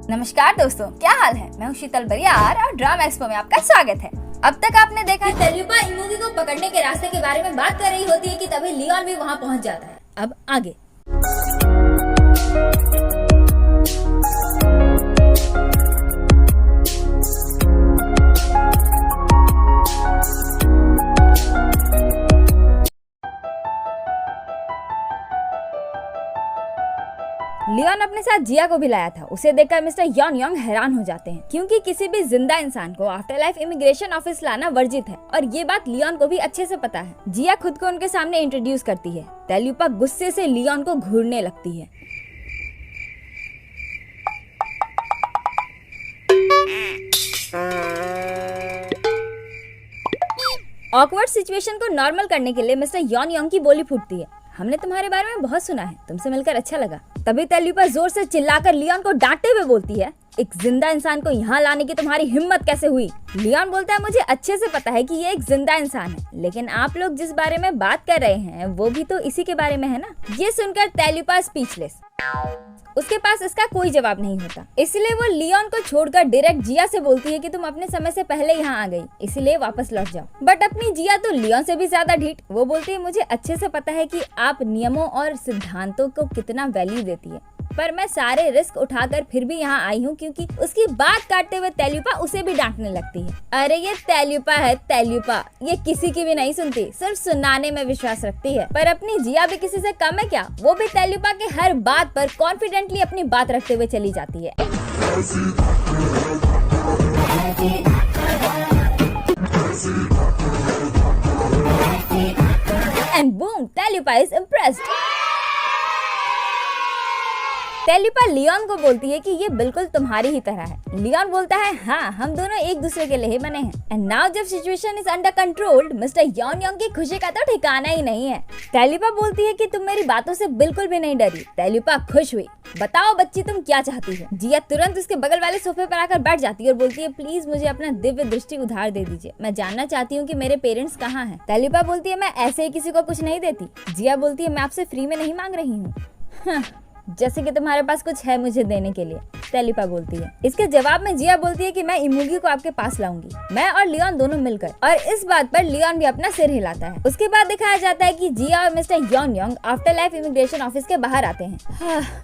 नमस्कार दोस्तों, क्या हाल है। मैं हूँ शीतल बरियार और ड्रामा एक्सपो में आपका स्वागत है। अब तक आपने देखा तेलुपा इमोगी को पकड़ने के रास्ते के बारे में बात कर रही होती है कि तभी लियोन भी वहाँ पहुँच जाता है। अब आगे लियोन अपने साथ जिया को भी लाया था। उसे देखकर मिस्टर यॉन योंग हैरान हो जाते हैं क्योंकि किसी भी जिंदा इंसान को आफ्टर लाइफ इमिग्रेशन ऑफिस लाना वर्जित है और ये बात लियोन को भी अच्छे से पता है। जिया खुद को उनके सामने इंट्रोड्यूस करती है। तेलुपा गुस्से से लियोन को घूरने लगती है। ऑकवर्ड सिचुएशन को नॉर्मल करने के लिए मिस्टर यॉन योंग की बोली फूटती है। हमने तुम्हारे बारे में बहुत सुना है, तुमसे मिलकर अच्छा लगा। तभी तेलुपा जोर से चिल्लाकर लियोन को डांटते हुए बोलती है, एक जिंदा इंसान को यहाँ लाने की तुम्हारी हिम्मत कैसे हुई। लियोन बोलता है, मुझे अच्छे से पता है कि ये एक जिंदा इंसान है, लेकिन आप लोग जिस बारे में बात कर रहे हैं वो भी तो इसी के बारे में है ना। ये सुनकर तेलुपा स्पीचलेस। उसके पास इसका कोई जवाब नहीं होता, इसलिए वो लियोन को छोड़कर डायरेक्ट जिया से बोलती है कि तुम अपने समय से पहले यहाँ आ गई, इसलिए वापस लौट जाओ। बट अपनी जिया तो लियोन से भी ज्यादा ढीठ। वो बोलती है, मुझे अच्छे से पता है कि आप नियमों और सिद्धांतों को कितना वैल्यू देती है, पर मैं सारे रिस्क उठाकर फिर भी यहाँ आई हूँ क्योंकि उसकी बात काटते हुए तेलुपा उसे भी डांटने लगती है। अरे ये तेलुपा है, तेलुपा ये किसी की भी नहीं सुनती, सिर्फ सुनाने में विश्वास रखती है। पर अपनी जिया भी किसी से कम है क्या। वो भी तेलुपा के हर बात पर कॉन्फिडेंटली अपनी बात रखते हुए चली जाती है। एंड बूम, तेलुपा इज इम्प्रेस्ड। तेलुपा लियोन को बोलती है कि ये बिल्कुल तुम्हारी ही तरह है। लियोन बोलता है, हाँ हम दोनों एक दूसरे के लिए ही बने हैं। एंड नाउ जब situation is under control, mister Yon Yong की खुशी का तो ठिकाना ही नहीं है। तेलुपा बोलती है कि तुम मेरी बातों से बिल्कुल भी नहीं डरी। तेलुपा खुश हुई। बताओ बच्ची, तुम क्या चाहती हो। जिया तुरंत उसके बगल वाले सोफे पर आकर बैठ जाती है और बोलती है, प्लीज मुझे अपना दिव्य दृष्टि उधार दे दीजिए, मैं जानना चाहती हूँ कि मेरे पेरेंट्स कहाँ हैं। तेलुपा बोलती है, मैं ऐसे ही किसी को कुछ नहीं देती। जिया बोलती है, मैं आपसे फ्री में नहीं मांग रही हूँ, जैसे कि तुम्हारे पास कुछ है मुझे देने के लिए। तेलुपा बोलती है। इसके जवाब में जिया बोलती है कि मैं इमोगी को आपके पास लाऊंगी, मैं और लियोन दोनों मिलकर। और इस बात पर लियोन भी अपना सिर हिलाता है। उसके बाद दिखाया जाता है कि जिया और mister Yon Yong after life immigration office के बाहर आते हैं।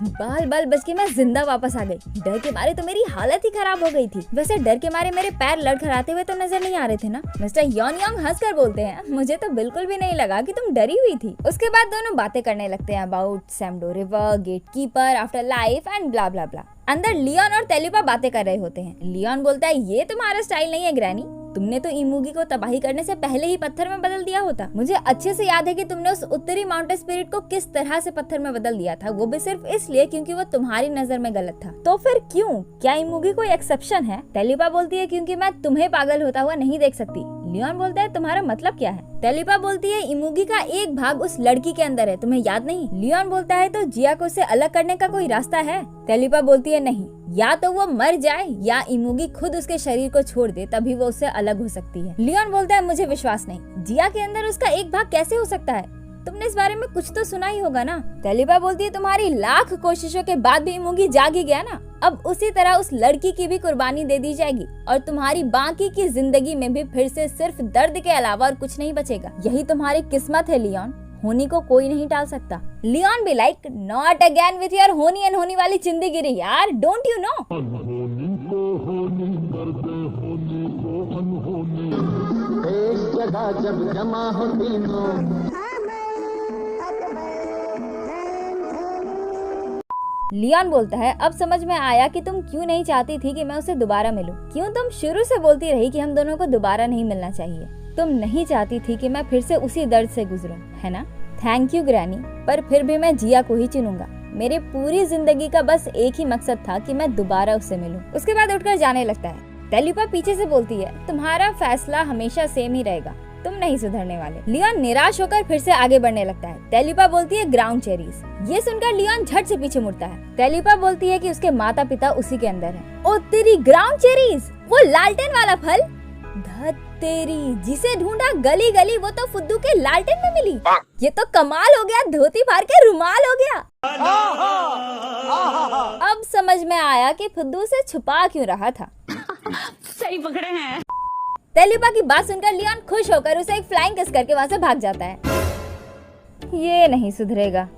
बाल बाल बच के मैं जिंदा वापस आ गई। डर के मारे तो मेरी हालत ही खराब हो गई थी। वैसे डर के मारे मेरे पैर लड़खड़ाते हुए तो नजर नहीं आ रहे थे ना। मिस्टर यॉन योंग हंसकर बोलते हैं, मुझे तो बिल्कुल भी नहीं लगा कि तुम डरी हुई थी। उसके बाद दोनों बातें करने लगते हैं about Samdo river, gatekeeper, afterlife and blah blah blah. अंदर लियोन और तेलुपा बातें कर रहे होते हैं। लियोन बोलता है, ये तुम्हारा स्टाइल नहीं है ग्रैनी, तुमने तो इमोगी को तबाही करने से पहले ही पत्थर में बदल दिया होता। मुझे अच्छे से याद है कि तुमने उस उत्तरी माउंटेन स्पिरिट को किस तरह से पत्थर में बदल दिया था, वो भी सिर्फ इसलिए क्योंकि वो तुम्हारी नजर में गलत था। तो फिर क्यों, क्या इमोगी कोई एक्सेप्शन है। तेलुपा बोलती है, क्योंकि मैं तुम्हें पागल होता हुआ नहीं देख सकती। लियोन बोलता है, तुम्हारा मतलब क्या है। तेलुपा बोलती है, इमोगी का एक भाग उस लड़की के अंदर है, तुम्हें याद नहीं। लियोन बोलता है, तो जिया को उससे अलग करने का कोई रास्ता है। तेलुपा बोलती है, नहीं, या तो वो मर जाए या इमोगी खुद उसके शरीर को छोड़ दे, तभी वो उससे अलग हो सकती है। लियोन बोलता है, मुझे विश्वास नहीं, जिया के अंदर उसका एक भाग कैसे हो सकता है, तुमने इस बारे में कुछ तो सुना ही होगा ना। तेलुपा बोलती है, तुम्हारी लाख कोशिशों के बाद भी इमोगी जाग ही गया ना, अब उसी तरह उस लड़की की भी कुर्बानी दे दी जाएगी और तुम्हारी बाकी की जिंदगी में भी फिर से सिर्फ दर्द के अलावा और कुछ नहीं बचेगा। यही तुम्हारी किस्मत है लियोन, होनी को कोई नहीं टाल सकता। लियोन भी like, not again with your होनी एंड होनी वाली चिंदीगिरी यार, डोंट यू नो। जब जमा हो लियोन बोलता है, अब समझ में आया कि तुम क्यों नहीं चाहती थी कि मैं उसे दोबारा मिलूं। क्यों तुम शुरू से बोलती रही कि हम दोनों को दोबारा नहीं मिलना चाहिए। तुम नहीं चाहती थी कि मैं फिर से उसी दर्द से गुजरूं, है ना। थैंक यू ग्रैनी, पर फिर भी मैं जिया को ही चुनूंगा। मेरी पूरी जिंदगी का बस एक ही मकसद था कि मैं दोबारा उससे मिलूं। उसके बाद उठकर जाने लगता है। तेलुपा पीछे से बोलती है, तुम्हारा फैसला हमेशा सेम ही रहेगा, तुम नहीं सुधरने वाले। लियोन निराश होकर फिर से आगे बढ़ने लगता है। तेलुपा बोलती है, ग्राउंड चेरीज। ये सुनकर लियोन झट से पीछे मुड़ता है। तेलुपा बोलती है कि उसके माता पिता उसी के अंदर हैं। ओ तेरी, ग्राउंड चेरीज, वो लालटेन वाला फल। तेरी, जिसे ढूंढा गली गली वो तो फुद्दू के लालटेन में मिली। ये तो कमाल हो गया, धोती फाड़ के रुमाल हो गया। अब समझ में आया कि फुद्दू से छुपा क्यों रहा था। सही पकड़े हैं। तेलुपा की बात सुनकर लियोन खुश होकर उसे एक फ्लाइंग किस करके वहाँ से भाग जाता है। ये नहीं सुधरेगा।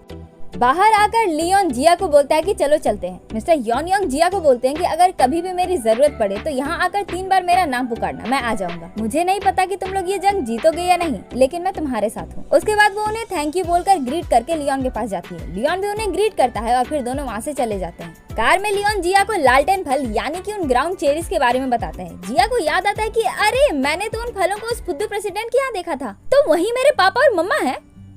बाहर आकर लियोन जिया को बोलता है कि चलो चलते हैं। मिस्टर योंग जिया को बोलते हैं कि अगर कभी भी मेरी जरूरत पड़े तो यहाँ आकर 3 बार मेरा नाम पुकारना, मैं आ जाऊंगा। मुझे नहीं पता कि तुम लोग ये जंग जीतोगे या नहीं, लेकिन मैं तुम्हारे साथ हूँ। उसके बाद वो उन्हें थैंक यू बोलकर ग्रीट करके लियोन के पास जाती है। लियोन भी उन्हें ग्रीट करता है और फिर दोनों वहाँ से चले जाते हैं। कार में लियोन जिया को लालटेन फल यानी कि उन ग्राउंड चेरीज के बारे में बताते हैं। जिया को याद आता है कि अरे मैंने तो उन फलों को उस फुद्दू प्रेसिडेंट के यहाँ देखा था, तो वही मेरे पापा और मम्मा है,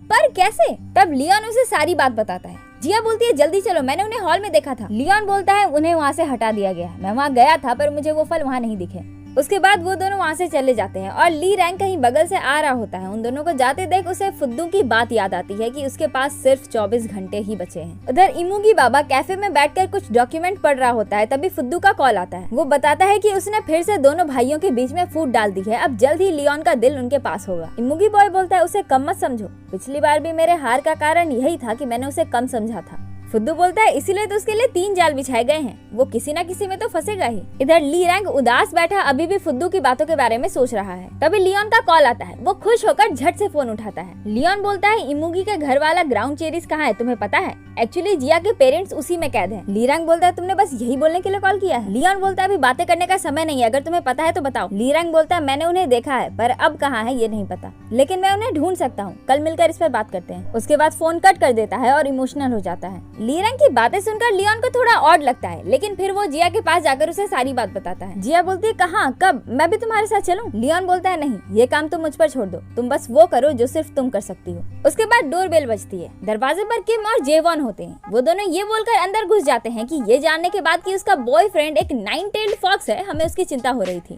पर कैसे? तब लियोन उसे सारी बात बताता है। जिया बोलती है जल्दी चलो, मैंने उन्हें हॉल में देखा था। लियोन बोलता है उन्हें वहाँ से हटा दिया गया है, मैं वहाँ गया था पर मुझे वो फल वहाँ नहीं दिखे। उसके बाद वो दोनों वहाँ से चले जाते हैं और ली रैंग कहीं बगल से आ रहा होता है। उन दोनों को जाते देख उसे फुद्दू की बात याद आती है कि उसके पास सिर्फ 24 घंटे ही बचे हैं। उधर इमुगी बाबा कैफे में बैठकर कुछ डॉक्यूमेंट पढ़ रहा होता है। तभी फुद्दू का कॉल आता है। वो बताता है कि उसने फिर से दोनों भाइयों के बीच में फूट डाल दी है, अब जल्द ही लियोन का दिल उनके पास होगा। इमुगी बॉय बोलता है उसे कम मत समझो, पिछली बार भी मेरे हार का कारण यही था कि मैंने उसे कम समझा था। फुद्दू बोलता है इसीलिए तो उसके लिए 3 जाल बिछाए गए हैं, वो किसी न किसी में तो फंसेगा ही। इधर ली रैंग उदास बैठा अभी भी फुद्दू की बातों के बारे में सोच रहा है। तभी लियोन का कॉल आता है। वो खुश होकर झट से फोन उठाता है। लियोन बोलता है इमुगी के घर वाला ग्राउंड चेरीज कहाँ है, तुम्हें पता है? एक्चुअली जिया के पेरेंट्स उसी में कैद हैं। ली रैंग बोलता है तुमने बस यही बोलने के लिए कॉल किया है? लियोन बोलता है अभी बातें करने का समय नहीं है, अगर तुम्हें पता है तो बताओ। ली रैंग बोलता है मैंने उन्हें देखा है पर अब कहाँ है ये नहीं पता, लेकिन मैं उन्हें ढूंढ सकता हूँ, कल मिलकर इस पर बात करते हैं। उसके बाद फोन कट कर देता है और इमोशनल हो जाता है। ली रैंग की बातें सुनकर लियोन को थोड़ा ऑड लगता है, लेकिन फिर वो जिया के पास जाकर उसे सारी बात बताता है। जिया बोलती है कहाँ, कब, मैं भी तुम्हारे साथ चलूं? लियोन बोलता है नहीं, ये काम तुम मुझ पर छोड़ दो, तुम बस वो करो जो सिर्फ तुम कर सकती हो। उसके बाद डोरबेल बजती है। दरवाजे पर किम और जेवॉन होते हैं। वो दोनों ये बोलकर अंदर घुस जाते हैं कि ये जानने के बाद कि उसका बॉयफ्रेंड एक 9-tailed फॉक्स है, हमें उसकी चिंता हो रही थी।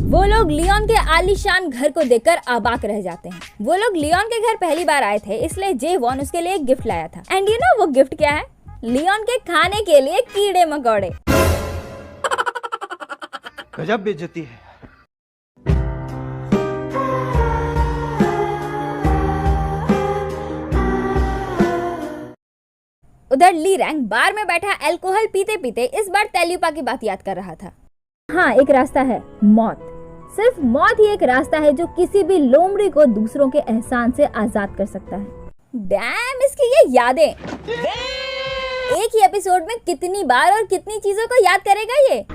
वो लोग लियोन के आलीशान घर को देखकर अबाक रह जाते हैं। वो लोग लियोन के घर पहली बार आए थे, इसलिए जेवॉन उसके लिए एक गिफ्ट लाया था। एंड यू नो वो गिफ्ट क्या है? लियोन के खाने के लिए कीड़े मकोड़े। गजब बेइज्जती है। उधर ली रैंग बार में बैठा अल्कोहल पीते पीते इस बार तेलुपा की बात याद कर रहा था। हाँ, एक रास्ता है, मौत। सिर्फ मौत ही एक रास्ता है जो किसी भी लोमड़ी को दूसरों के एहसान से आजाद कर सकता है। डैम, इसकी ये यादें एक ही एपिसोड में कितनी बार और कितनी चीजों को याद करेगा ये।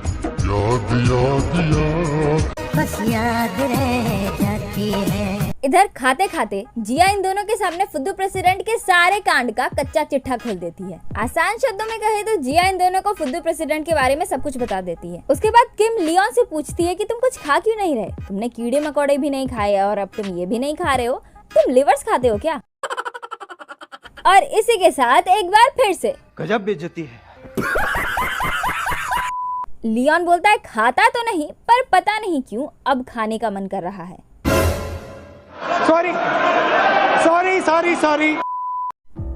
बस याद रह जाती है। इधर खाते खाते जिया इन दोनों के सामने फुद्दू प्रेसिडेंट के सारे कांड का कच्चा चिट्ठा खोल देती है। आसान शब्दों में कहे तो जिया इन दोनों को फुद्दू प्रेसिडेंट के बारे में सब कुछ बता देती है। उसके बाद किम लियोन से पूछती है कि तुम कुछ खा क्यों नहीं रहे? तुमने कीड़े मकोड़े भी नहीं खाए और अब तुम ये भी नहीं खा रहे हो, तुम लिवर्स खाते हो क्या? और इसी के साथ एक बार फिर से गजब बेइज्जती है। लियोन बोलता है खाता तो नहीं, पर पता नहीं क्यों अब खाने का मन कर रहा है। Sorry sorry sorry sorry.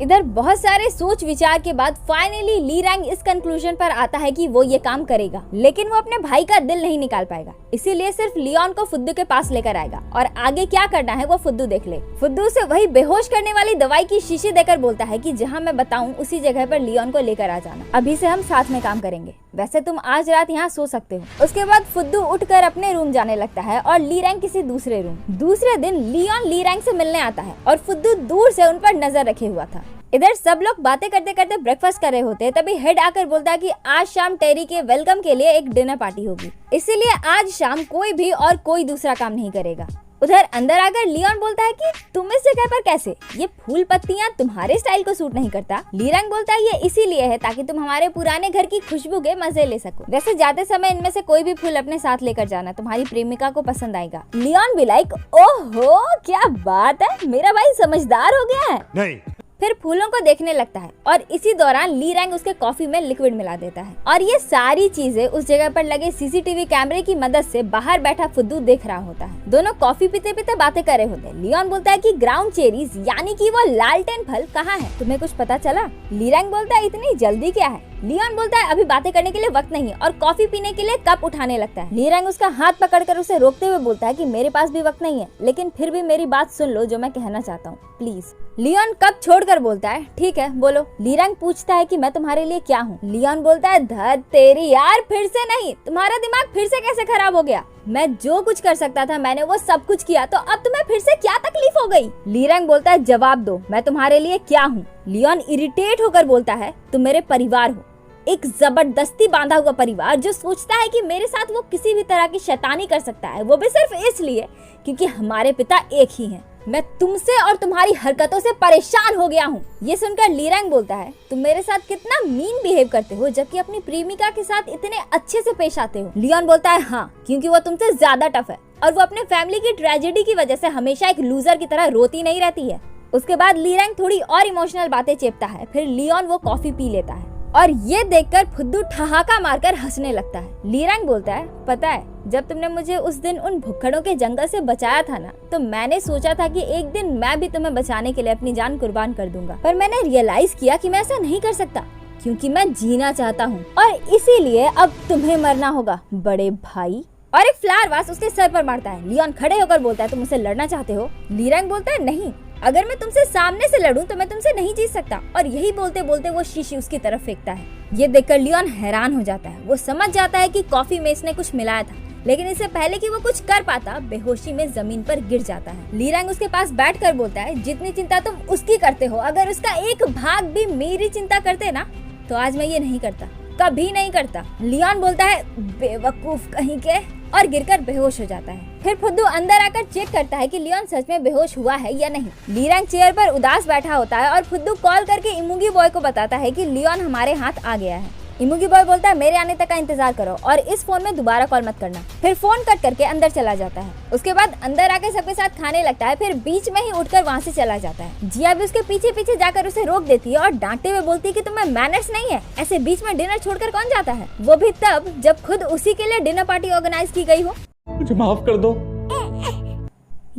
इधर बहुत सारे सोच विचार के बाद फाइनली ली रैंग इस कंक्लूजन पर आता है कि वो ये काम करेगा, लेकिन वो अपने भाई का दिल नहीं निकाल पाएगा, इसीलिए सिर्फ लियोन को फुद्दू के पास लेकर आएगा और आगे क्या करना है वो फुद्दू देख ले। फुद्दू से वही बेहोश करने वाली दवाई की शीशी देकर बोलता है कि जहाँ मैं बताऊँ उसी जगह पर लियोन को लेकर आ जाना, अभी से हम साथ में काम करेंगे, वैसे तुम आज रात यहाँ सो सकते हो। उसके बाद फुद्दू उठकर अपने रूम जाने लगता है और ली रैंग किसी दूसरे रूम। दूसरे दिन लियोन ली रैंग से मिलने आता है और फुद्दू दूर से उन पर नजर रखे हुआ था। इधर सब लोग बातें करते करते ब्रेकफास्ट कर रहे होते हैं, तभी हेड आकर बोलता है कि आज शाम टेरी के वेलकम के लिए एक डिनर पार्टी होगी, इसीलिए आज शाम कोई भी और कोई दूसरा काम नहीं करेगा। उधर अंदर आकर लियोन बोलता है कि तुम इस जगह पर कैसे? ये फूल पत्तियां तुम्हारे स्टाइल को सूट नहीं करता। ली रैंग बोलता है ये इसीलिए है ताकि तुम हमारे पुराने घर की खुशबू के मजे ले सको। वैसे जाते समय इनमें से कोई भी फूल अपने साथ लेकर जाना, तुम्हारी प्रेमिका को पसंद आएगा। लियोन भी लाइक ओहो क्या बात है, मेरा भाई समझदार हो गया है। नहीं। फिर फूलों को देखने लगता है और इसी दौरान ली रैंग उसके कॉफी में लिक्विड मिला देता है और ये सारी चीजें उस जगह पर लगे सीसीटीवी कैमरे की मदद से बाहर बैठा फुद्दू देख रहा होता है। दोनों कॉफी पीते पीते बातें कर रहे होते हैं। लियोन बोलता है कि ग्राउंड चेरीज यानी कि वो लालटेन फल कहाँ है, तुम्हें कुछ पता चला? ली रैंग बोलता है इतनी जल्दी क्या है, लियोन बोलता है अभी बातें करने के लिए वक्त नहीं है और कॉफी पीने के लिए कप उठाने लगता है। ली रैंग उसका हाथ पकड़कर उसे रोकते हुए बोलता है कि मेरे पास भी वक्त नहीं है, लेकिन फिर भी मेरी बात सुन लो जो मैं कहना चाहता हूँ प्लीज। लियोन कप छोड़कर बोलता है ठीक है बोलो। ली रैंग पूछता है कि मैं तुम्हारे लिए क्या हूँ। लियोन बोलता है धत तेरी यार, फिर से नहीं, तुम्हारा दिमाग फिर से कैसे खराब हो गया? मैं जो कुछ कर सकता था मैंने वो सब कुछ किया, तो अब तुम्हें फिर से क्या तकलीफ हो गई? ली रैंग बोलता है जवाब दो, मैं तुम्हारे लिए क्या हूँ? लियोन इरिटेट होकर बोलता है तुम मेरे परिवार हो, एक जबरदस्ती बांधा हुआ परिवार जो सोचता है कि मेरे साथ वो किसी भी तरह की शैतानी कर सकता है, वो भी सिर्फ इसलिए क्योंकि हमारे पिता एक ही हैं। मैं तुमसे और तुम्हारी हरकतों से परेशान हो गया हूँ। ये सुनकर ली रैंग बोलता है तुम मेरे साथ कितना मीन बिहेव करते हो जबकि अपनी प्रेमिका के साथ इतने अच्छे से पेश आते हो। लियोन बोलता है हाँ, क्योंकि वो तुमसे ज्यादा टफ है और वो अपने फैमिली की ट्रेजेडी की वजह से हमेशा एक लूजर की तरह रोती नहीं रहती है। उसके बाद ली रैंग थोड़ी और इमोशनल बातें चेपता है, फिर लियोन वो कॉफी पी लेता है और ये देखकर फुद्दू ठहाका मारकर हंसने लगता है। ली रैंग बोलता है पता है जब तुमने मुझे उस दिन उन भुक्खड़ों के जंगल से बचाया था ना, तो मैंने सोचा था कि एक दिन मैं भी तुम्हें बचाने के लिए अपनी जान कुर्बान कर दूंगा, पर मैंने रियलाइज किया कि मैं ऐसा नहीं कर सकता क्योंकि मैं जीना चाहता हूँ और इसीलिए अब तुम्हें मरना होगा बड़े भाई। और एक फ्लावर वास उसके सर पर मारता है। लियोन खड़े होकर बोलता है तुम मुझसे लड़ना चाहते हो? ली रैंग बोलता है नहीं, अगर मैं तुमसे सामने से लड़ूं तो मैं तुमसे नहीं जीत सकता। और यही बोलते बोलते वो शीशी उसकी तरफ फेंकता है। ये देखकर लियोन हैरान हो जाता है। वो समझ जाता है कि कॉफी में इसने कुछ मिलाया था, लेकिन इससे पहले कि वो कुछ कर पाता बेहोशी में जमीन पर गिर जाता है। ली रैंग उसके पास बैठकर बोलता है जितनी चिंता तुम उसकी करते हो, अगर उसका एक भाग भी मेरी चिंता करते ना तो आज मैं ये नहीं करता, कभी नहीं करता। लियोन बोलता है बेवकूफ कहीं के, और गिरकर बेहोश हो जाता है। फिर फुद्दू अंदर आकर चेक करता है कि लियोन सच में बेहोश हुआ है या नहीं। ली रैंग चेयर पर उदास बैठा होता है और फुद्दू कॉल करके इमुगी बॉय को बताता है कि लियोन हमारे हाथ आ गया है। इमुगी बॉय बोलता है मेरे आने तक का इंतजार करो और इस फोन में दोबारा कॉल मत करना। फिर फोन कट करके अंदर चला जाता है। उसके बाद अंदर आके सबके साथ खाने लगता है, फिर बीच में ही उठकर वहाँ से चला जाता है। जिया भी उसके पीछे पीछे जाकर उसे रोक देती है और डांटते हुए बोलती है कि तुम्हें मैनर्स नहीं है, ऐसे बीच में डिनर छोड़कर कौन जाता है, वो भी तब जब खुद उसी के लिए डिनर पार्टी ऑर्गेनाइज की गई हो। मुझे माफ कर दो।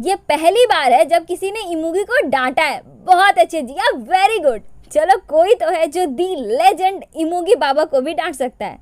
ये पहली बार है जब किसी ने इमुगी को डांटा है। बहुत अच्छे जिया, वेरी गुड। चलो कोई तो है जो दी लेजेंड इमुगी बाबा को भी डांट सकता है।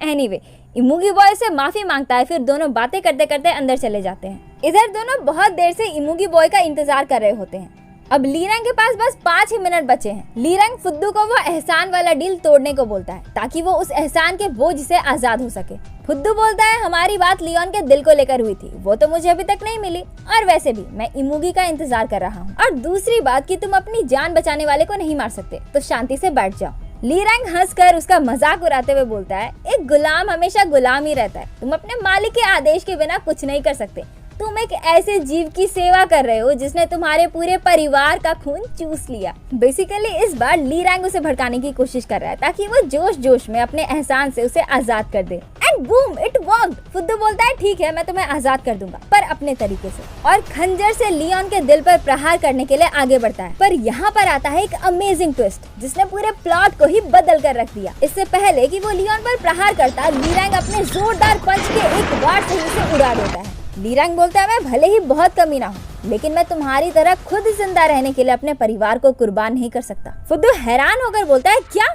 एनीवे, इमुगी बॉय से माफी मांगता है, फिर दोनों बातें करते करते अंदर चले जाते हैं। इधर दोनों बहुत देर से इमुगी बॉय का इंतजार कर रहे होते हैं। अब ली रैंग के पास बस 5 ही मिनट बचे हैं। ली रैंग फुद्दू को वो एहसान वाला डील तोड़ने को बोलता है ताकि वो उस एहसान के बोझ से आजाद हो सके। फुद्दू बोलता है हमारी बात लियोन के दिल को लेकर हुई थी, वो तो मुझे अभी तक नहीं मिली, और वैसे भी मैं इमुगी का इंतजार कर रहा हूँ। और दूसरी बात कि तुम अपनी जान बचाने वाले को नहीं मार सकते, तो शांति से बैठ जाओ। ली रैंग हंसकर उसका मजाक उड़ाते हुए बोलता है एक गुलाम हमेशा गुलाम ही रहता है, तुम अपने मालिक के आदेश के बिना कुछ नहीं कर सकते। तुम एक ऐसे जीव की सेवा कर रहे हो जिसने तुम्हारे पूरे परिवार का खून चूस लिया। बेसिकली इस बार ली रैंग उसे भड़काने की कोशिश कर रहा है ताकि वो जोश जोश में अपने एहसान से उसे आजाद कर दे। And boom, it worked. फुद्दू बोलता है ठीक है मैं तुम्हें आजाद कर दूंगा, पर अपने तरीके से, और खंजर से लियोन के दिल पर प्रहार करने के लिए आगे बढ़ता है। पर यहाँ पर आता है एक अमेजिंग ट्विस्ट जिसने पूरे प्लॉट को ही बदल कर रख दिया। इससे पहले कि वो लियोन पर प्रहार करता, ली रैंग अपने जोरदार पंच के एक वार से उसे उड़ा देता है। ली रैंग बोलता है मैं भले ही बहुत कमीना हूँ, लेकिन मैं तुम्हारी तरह खुद जिंदा रहने के लिए अपने परिवार को कुर्बान नहीं कर सकता। फुद्दू हैरान होकर बोलता है क्या?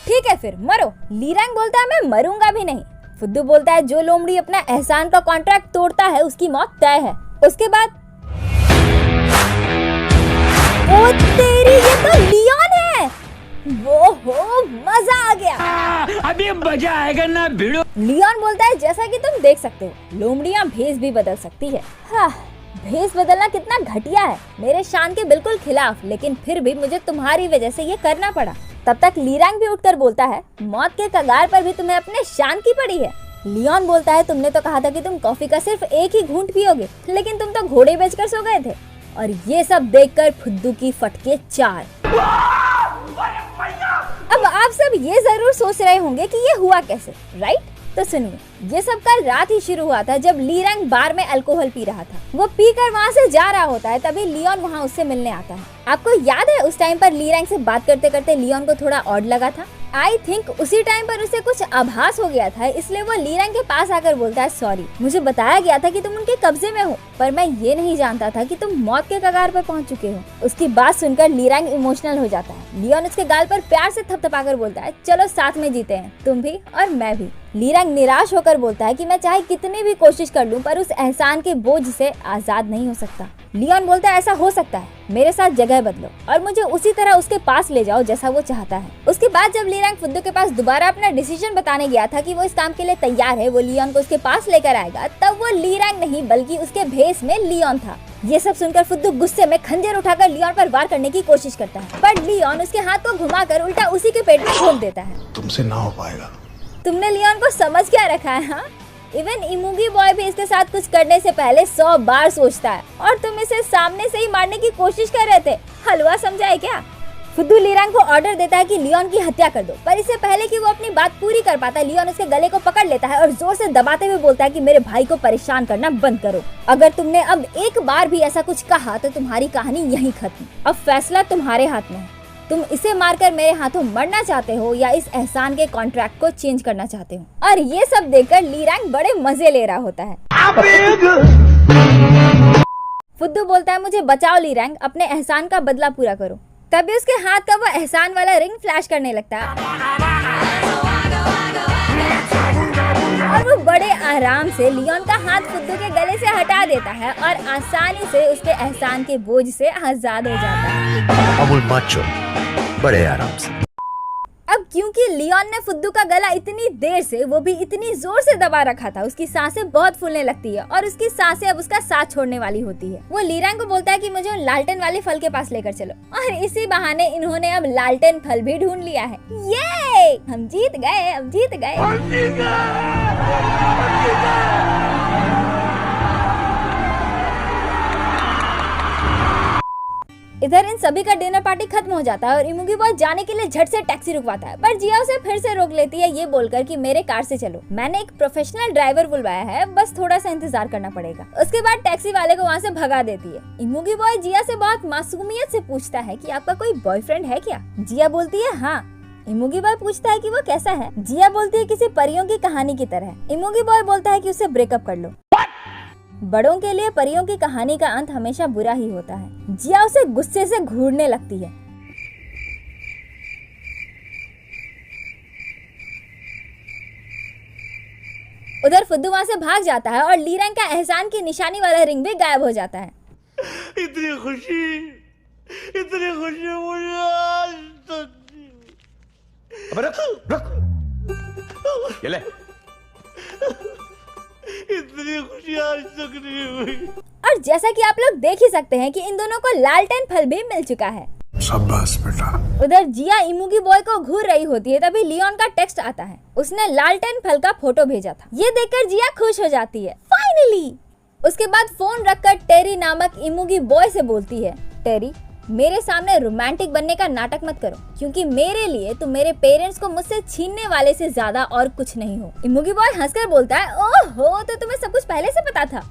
ठीक है फिर मरो। ली रैंग बोलता है मैं मरूंगा भी नहीं। फुद्दू बोलता है जो लोमड़ी अपना एहसान का कॉन्ट्रैक्ट तोड़ता है उसकी मौत तय है। उसके बाद ओ तेरी, ये तो लियोन है। वो हो, मजा आ गया। अभी मजा आएगा ना भिड़ो। लियोन बोलता है जैसा कि तुम देख सकते हो लोमड़ियां भेस भी बदल सकती है। हाँ, भेस बदलना कितना घटिया है, मेरे शान के बिल्कुल खिलाफ, लेकिन फिर भी मुझे तुम्हारी वजह से ये करना पड़ा। तब तक ली रैंग भी उठकर बोलता है मौत के कगार पर भी तुम्हें अपने शान की पड़ी है। लियोन बोलता है तुमने तो कहा था कि तुम कॉफी का सिर्फ एक ही घूंट पियोगे, लेकिन तुम तो घोड़े बेचकर सो गए थे। और ये सब देखकर फुद्दू की फटके 4। अब आप सब ये जरूर सोच रहे होंगे कि ये हुआ कैसे, राइट? तो सुनिए, ये सब कल रात ही शुरू हुआ था जब ली रैंग बार में अल्कोहल पी रहा था। वो पीकर वहाँ से जा रहा होता है, तभी लियोन वहाँ उससे मिलने आता है। आपको याद है उस टाइम पर ली रैंग से बात करते करते लियोन को थोड़ा ऑड लगा था? आई थिंक उसी टाइम पर उसे कुछ आभास हो गया था, इसलिए वो लीरैंग के पास आकर बोलता है सॉरी, मुझे बताया गया था कि तुम उनके कब्जे में हो, पर मैं ये नहीं जानता था कि तुम मौत के कगार पर पहुंच चुके हो। उसकी बात सुनकर लीरैंग इमोशनल हो जाता है। लियोन उसके गाल पर प्यार से थपथपाकर बोलता है चलो साथ में जीते हैं, तुम भी और मैं भी। लीरैंग निराश होकर बोलता है कि मैं चाहे कितनी भी कोशिश कर लूं पर उस एहसान के बोझ से आजाद नहीं हो सकता। लियोन बोलता है ऐसा हो सकता है, मेरे साथ जगह बदलो और मुझे उसी तरह उसके पास ले जाओ जैसा वो चाहता है। उसके बाद जब लीरैंग फुद्दू के पास दोबारा अपना डिसीजन बताने गया था कि वो इस काम के लिए तैयार है, वो लियोन को उसके पास लेकर आएगा, तब वो लीरैंग नहीं बल्कि उसके भेस में लियोन था। ये सब सुनकर फुद्दू गुस्से में खंजर उठाकर लियोन पर वार करने की कोशिश करता है, पर लियोन उसके हाथ को घुमाकर उल्टा उसी के पेट में घोंप देता है। तुमसे ना हो पाएगा। तुमने लियोन को समझ क्या रखा है? हाँ, इवन इमुगी बॉय भी इसके साथ कुछ करने से पहले 100 बार सोचता है और तुम इसे सामने से ही मारने की कोशिश कर रहे थे। हलवा समझा है क्या? फुद्दू लीरैंग को ऑर्डर देता है कि लियोन की हत्या कर दो, पर इससे पहले कि वो अपनी बात पूरी कर पाता है, लियोन उसके गले को पकड़ लेता है और जोर से दबाते हुए बोलता है कि मेरे भाई को परेशान करना बंद करो। अगर तुमने अब एक बार भी ऐसा कुछ कहा तो तुम्हारी कहानी यहीं खत्म। अब फैसला तुम्हारे हाथ में है। तुम इसे मारकर मेरे हाथों मरना चाहते हो या इस एहसान के कॉन्ट्रैक्ट को चेंज करना चाहते हो? और ये सब देखकर लीरैंग बड़े मजे ले रहा होता है। फुद्दू बोलता है मुझे बचाओ लीरैंग, अपने एहसान का बदला पूरा करो। तभी उसके हाथ का वो एहसान वाला रिंग फ्लैश करने लगता है और वो बड़े आराम से लियोन का हाथ फुद्दू के गले से हटा देता है और आसानी से उसके एहसान के बोझ से आजाद हो जाता है। अमूल माचो बड़े आराम से। अब क्योंकि लियोन ने फुद्दू का गला इतनी देर से, वो भी इतनी जोर से दबा रखा था, उसकी सांसें बहुत फूलने लगती है और उसकी सांसें अब उसका साथ छोड़ने वाली होती है। वो लीरैंग को बोलता है कि मुझे उन लालटेन वाले फल के पास लेकर चलो और इसी बहाने इन्होंने अब लालटेन फल भी ढूंढ लिया है। ये हम जीत गए, हम जीत गए। इधर इन सभी का डिनर पार्टी खत्म हो जाता है और इमुगी बॉय जाने के लिए झट से टैक्सी रुकवाता है, पर जिया उसे फिर से रोक लेती है ये बोलकर कि मेरे कार से चलो, मैंने एक प्रोफेशनल ड्राइवर बुलवाया है, बस थोड़ा सा इंतजार करना पड़ेगा। उसके बाद टैक्सी वाले को वहाँ से भगा देती है। इमुगी बॉय जिया से बहुत मासूमियत से पूछता है कि आपका कोई बॉयफ्रेंड है क्या? जिया बोलती है हाँ। इमुगी बॉय पूछता है कि वो कैसा है? जिया बोलती है किसी परियों की कहानी की तरह। इमुगी बॉय बोलता है कि उसे ब्रेकअप कर लो। बड़ों के लिए परियों की कहानी का अंत हमेशा बुरा ही होता है। जिया उसे गुस्से से घूरने लगती है। उधर फुद्दू वहाँ से भाग जाता है और लीरैंग का एहसान की निशानी वाला रिंग भी गायब हो जाता है। इतनी खुशी मुझे आज तक। अबे रुक ये ले। इतनी खुशी आज तक नहीं हुई। और जैसा कि आप लोग देख ही सकते हैं कि इन दोनों को लालटेन फल भी मिल चुका है। शाबाश बेटा। उधर जिया इमुगी बॉय को घूर रही होती है, तभी लियोन का टेक्स्ट आता है। उसने लालटेन फल का फोटो भेजा था। ये देखकर जिया खुश हो जाती है, फाइनली। उसके बाद फोन रखकर टेरी नामक इमुगी बॉय से बोलती है, टेरी मेरे सामने रोमांटिक बनने का नाटक मत करो, क्योंकि मेरे लिए तुम मेरे पेरेंट्स को मुझसे छीनने वाले से ज्यादा और कुछ नहीं हो। इमुगी बॉय हंसकर बोलता है, ओहो तो तुम्हें सब कुछ पहले से पता था।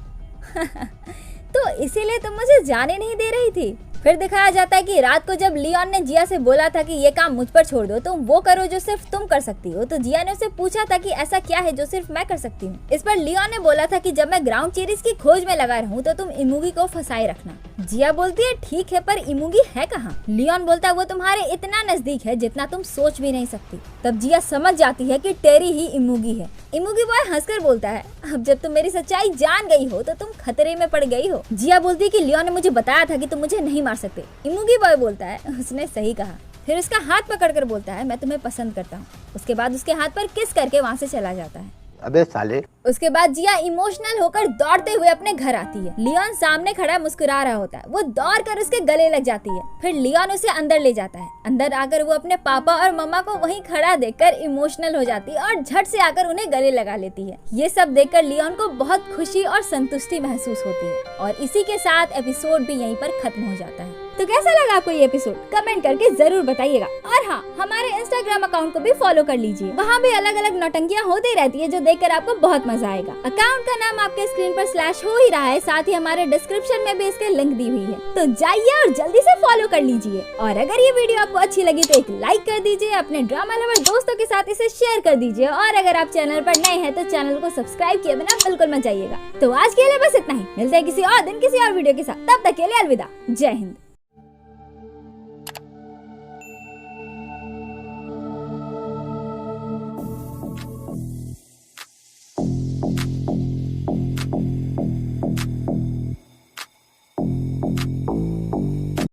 तो इसीलिए तुम मुझे जाने नहीं दे रही थी। फिर दिखाया जाता है कि रात को जब लियोन ने जिया से बोला था कि ये काम मुझ पर छोड़ दो, तुम वो करो जो सिर्फ तुम कर सकती हो, तो जिया ने उसे पूछा था कि ऐसा क्या है जो सिर्फ मैं कर सकती हूँ। इस पर लियोन ने बोला था कि जब मैं ग्राउंड चेरीज की खोज में लगा रहूं तो तुम इमुगी को फंसाए रखना। जिया बोलती है ठीक है, पर इमुगी है कहाँ? लियोन बोलता है वो तुम्हारे इतना नजदीक है जितना तुम सोच भी नहीं सकती। तब जिया समझ जाती है कि टेरी ही इमुगी है। इमुगी बॉय हंसकर बोलता है, अब जब तुम मेरी सच्चाई जान गई हो तो तुम खतरे में पड़ गई हो। जिया बोलती है कि लियोन ने मुझे बताया था कि तुम मुझे नहीं मार सकते। इमुगी बॉय बोलता है उसने सही कहा। फिर उसका हाथ पकड़कर बोलता है मैं तुम्हें पसंद करता हूँ। उसके बाद उसके हाथ पर किस करके वहाँ से चला जाता है। अबे साले। उसके बाद जिया इमोशनल होकर दौड़ते हुए अपने घर आती है। लियोन सामने खड़ा मुस्कुरा रहा होता है। वो दौड़ कर उसके गले लग जाती है। फिर लियोन उसे अंदर ले जाता है। अंदर आकर वो अपने पापा और मम्मा को वहीं खड़ा देखकर इमोशनल हो जाती है और झट से आकर उन्हें गले लगा लेती है। ये सब देखकर लियोन को बहुत खुशी और संतुष्टि महसूस होती है और इसी के साथ एपिसोड भी यहीं पर खत्म हो जाता है। तो कैसा लगा आपको ये एपिसोड कमेंट करके जरूर बताइएगा। और हाँ, हमारे इंस्टाग्राम अकाउंट को भी फॉलो कर लीजिए, वहाँ भी अलग अलग नौटंकियाँ होती रहती है जो देखकर आपको बहुत मजा आएगा। अकाउंट का नाम आपके स्क्रीन पर स्लैश हो ही रहा है, साथ ही हमारे डिस्क्रिप्शन में भी इसके लिंक दी हुई है, तो जाइए और जल्दी से फॉलो कर लीजिए। और अगर ये वीडियो आपको अच्छी लगी तो एक लाइक कर दीजिए, अपने ड्रामा लवर दोस्तों के साथ इसे शेयर कर दीजिए, और अगर आप चैनल पर नए हैं तो चैनल को सब्सक्राइब किए बिना बिल्कुल मत जाइएगा। तो आज के लिए बस इतना ही, मिलते हैं किसी और दिन किसी और वीडियो के साथ, तब तक के लिए अलविदा, जय हिंद।